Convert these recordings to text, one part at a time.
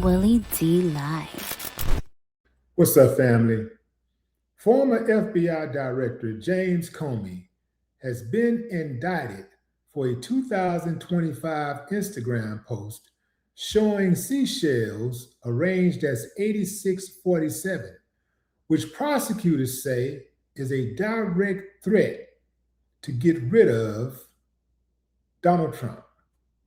Willie D Live. What's up, family? Former FBI Director James Comey has been indicted for a 2025 Instagram post showing seashells arranged as 8647, which prosecutors say is a direct threat to get rid of Donald Trump,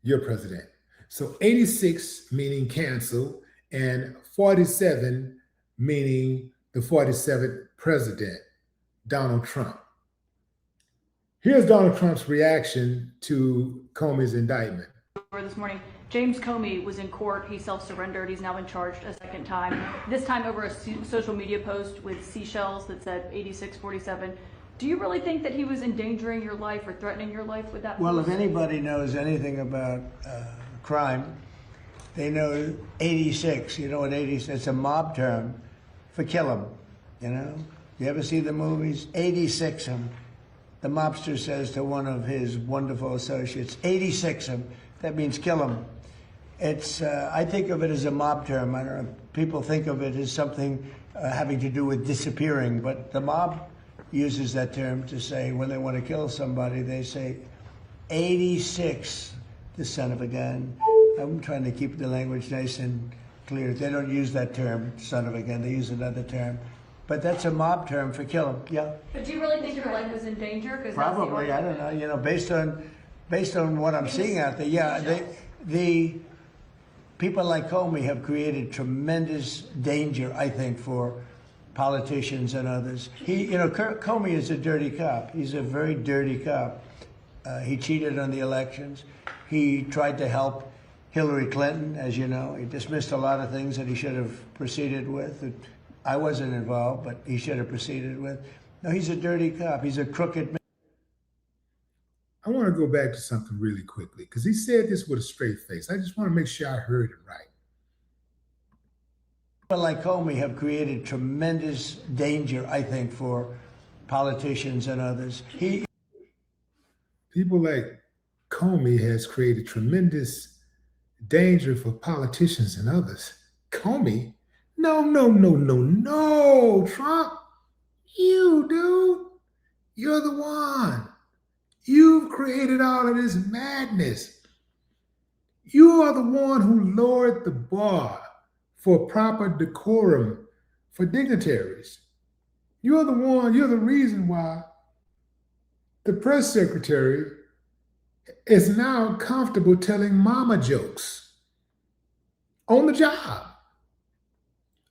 your president. So 86 meaning cancel, and 47 meaning the 47th president, Donald Trump. Here's Donald Trump's reaction to Comey's indictment. This morning, James Comey was in court. He self-surrendered. He's now been charged a second time, this time over a social media post with seashells that said 8647. Do you really think that he was endangering your life or threatening your life with that post? Well, if anybody knows anything about crime, they know 86. You know what 86? It's a mob term for kill 'em. You know, you ever see the movies? 86 'em. The mobster says to one of his wonderful associates, 86 'em. That means kill 'em. It's I think of it as a mob term. I don't know. People think of it as something having to do with disappearing, but the mob uses that term to say when they want to kill somebody, they say 86, the son of a gun. I'm trying to keep the language nice and clear. They don't use that term, son of a gun. They use another term. But that's a mob term for kill 'em. Yeah. But do you really think your life was in danger? Probably. I don't know. You know, based on what I'm seeing out there, yeah. The people like Comey have created tremendous danger, I think, for politicians and others. Comey is a dirty cop. He's a very dirty cop. He cheated on the elections. He tried to help Hillary Clinton, as you know. He dismissed a lot of things that he should have proceeded with. I wasn't involved, but he should have proceeded with. No, he's a dirty cop. He's a crooked man. I want to go back to something really quickly because he said this with a straight face. I just want to make sure I heard it right. People like Comey have created tremendous danger, I think, for politicians and others. People like Comey has created tremendous danger for politicians and others. Comey? No, Trump. You, dude. You're the one. You've created all of this madness. You are the one who lowered the bar for proper decorum for dignitaries. You're the reason why the press secretary is now comfortable telling mama jokes on the job.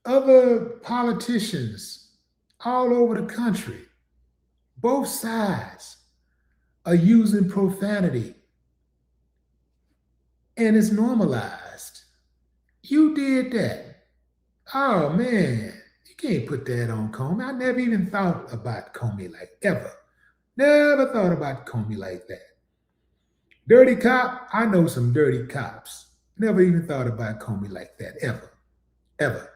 Other politicians all over the country, both sides, are using profanity. And it's normalized. You did that. Oh, man. You can't put that on Comey. I never even thought about Comey like ever. Never thought about Comey like that. Dirty cop? I know some dirty cops. Never even thought about Comey like that, ever.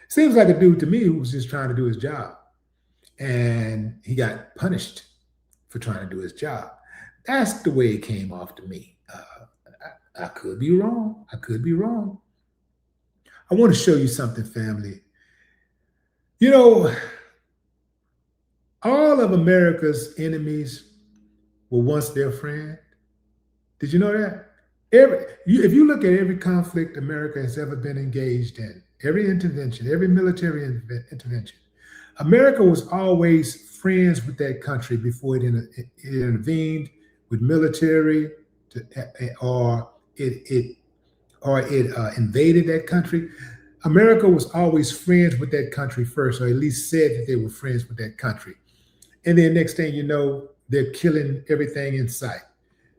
Seems like a dude to me who was just trying to do his job. And he got punished for trying to do his job. That's the way it came off to me. I could be wrong. I want to show you something, family. You know, all of America's enemies were once their friend. Did you know that? If you look at every conflict America has ever been engaged in, every intervention, every military intervention, America was always friends with that country before it intervened with military or it invaded that country. America was always friends with that country first, or at least said that they were friends with that country. And then next thing you know, they're killing everything in sight.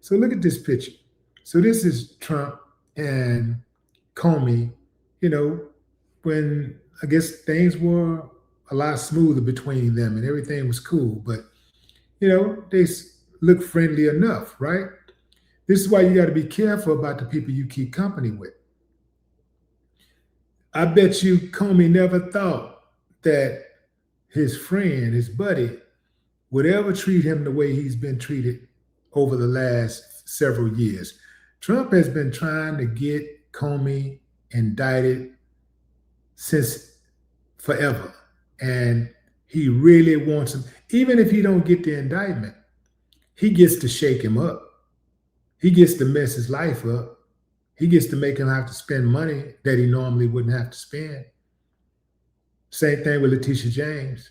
So look at this picture. So this is Trump and Comey, you know, when I guess things were a lot smoother between them and everything was cool, but, you know, they look friendly enough, right? This is why you got to be careful about the people you keep company with. I bet you Comey never thought that his friend, his buddy, would ever treat him the way he's been treated over the last several years. Trump has been trying to get Comey indicted since forever. And he really wants him, even if he don't get the indictment, he gets to shake him up. He gets to mess his life up. He gets to make him have to spend money that he normally wouldn't have to spend. Same thing with Letitia James.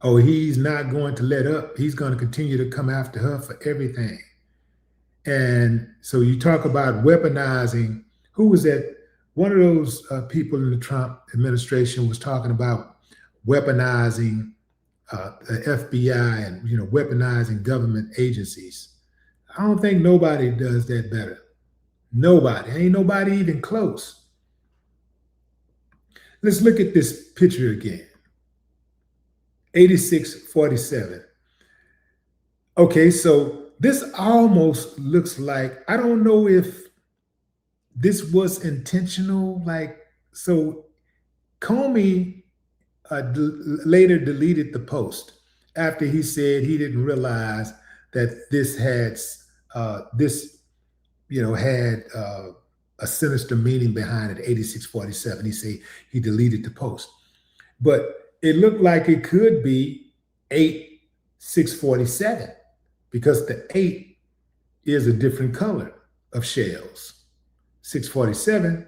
Oh, he's not going to let up. He's going to continue to come after her for everything. And so you talk about weaponizing. Who was that? One of those people in the Trump administration was talking about weaponizing the FBI and weaponizing government agencies. I don't think nobody does that better. Nobody. Ain't nobody even close. Let's look at this picture again. 8647. Okay, so this almost looks like, I don't know if this was intentional. So Comey later deleted the post after he said he didn't realize that this had a sinister meaning behind it. 8647. He said he deleted the post, but it looked like it could be 8647 because the 8 is a different color of shells. 647,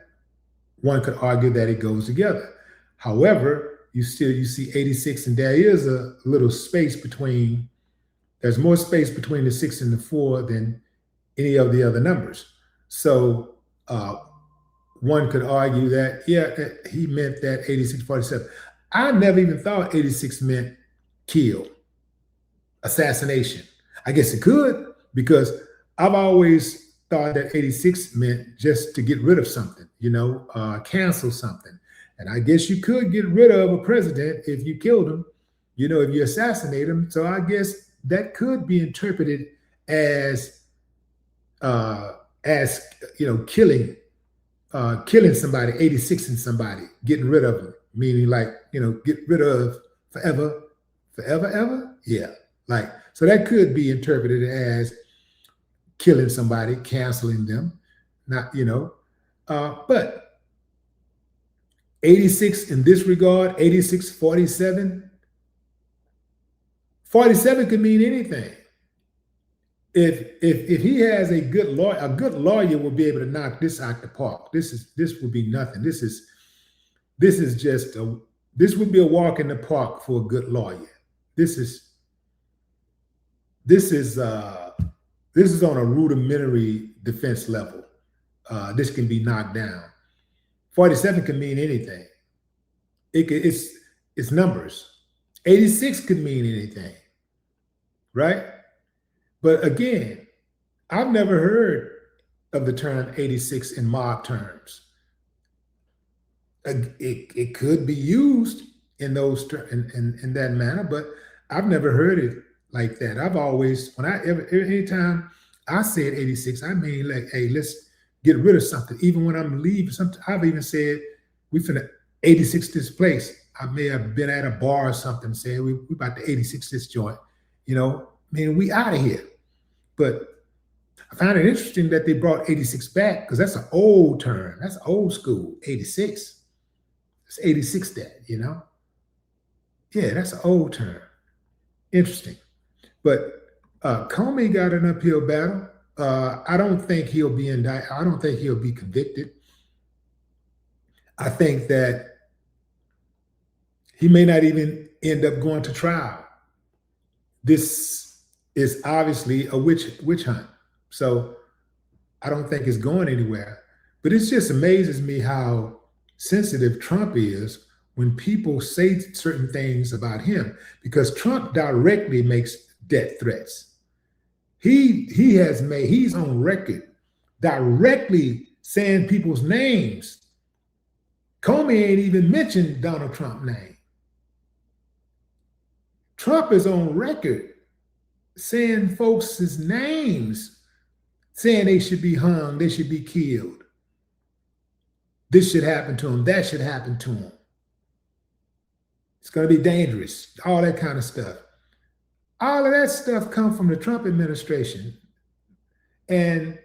one could argue that it goes together. However, you see 86, and there is a little space between. There's more space between the 6 and the 4 than any of the other numbers. So one could argue that, he meant that 8647. I never even thought 86 meant kill, assassination. I guess it could, because I've always thought that 86 meant just to get rid of something, cancel something. And I guess you could get rid of a president if you killed him, if you assassinate him. So I guess that could be interpreted as killing somebody, 86ing somebody, getting rid of them, meaning get rid of forever, ever. Yeah. So that could be interpreted as killing somebody, canceling them, but 86 in this regard, 86, 47, 47 could mean anything. If he has a good lawyer will be able to knock this out the park. This would be nothing. This would be a walk in the park for a good lawyer. This is on a rudimentary defense level. This can be knocked down. 47 can mean anything. It's numbers. 86 could mean anything, right? But again, I've never heard of the term 86 in mob terms. It could be used in those in that manner, but I've never heard it like that. I've always, anytime I said 86, I mean hey, let's get rid of something. Even when I'm leaving something, I've even said we finna 86 this place. I may have been at a bar or something saying we about to 86 this joint. We out of here. But I found it interesting that they brought 86 back, because that's an old term. That's old school, 86. It's 86 that, Yeah, that's an old term. Interesting. But Comey got an uphill battle. I don't think he'll be indicted. I don't think he'll be convicted. I think that he may not even end up going to trial. This is obviously a witch hunt. So I don't think it's going anywhere. But it just amazes me how sensitive Trump is when people say certain things about him, because Trump directly makes death threats. He's on record directly saying people's names. Comey ain't even mentioned Donald Trump's name. Trump is on record saying folks' names, saying they should be hung, they should be killed. This should happen to them, that should happen to them. It's going to be dangerous, all that kind of stuff. All of that stuff comes from the Trump administration. And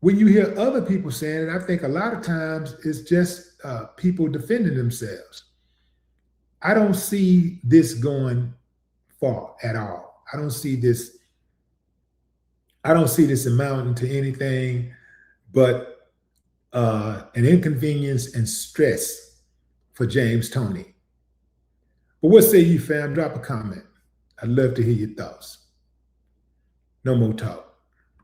when you hear other people saying it, I think a lot of times it's just people defending themselves. I don't see this going far at all. I don't see this amounting to anything but an inconvenience and stress for James Toney. But what say you, fam? Drop a comment. I'd love to hear your thoughts. No more talk.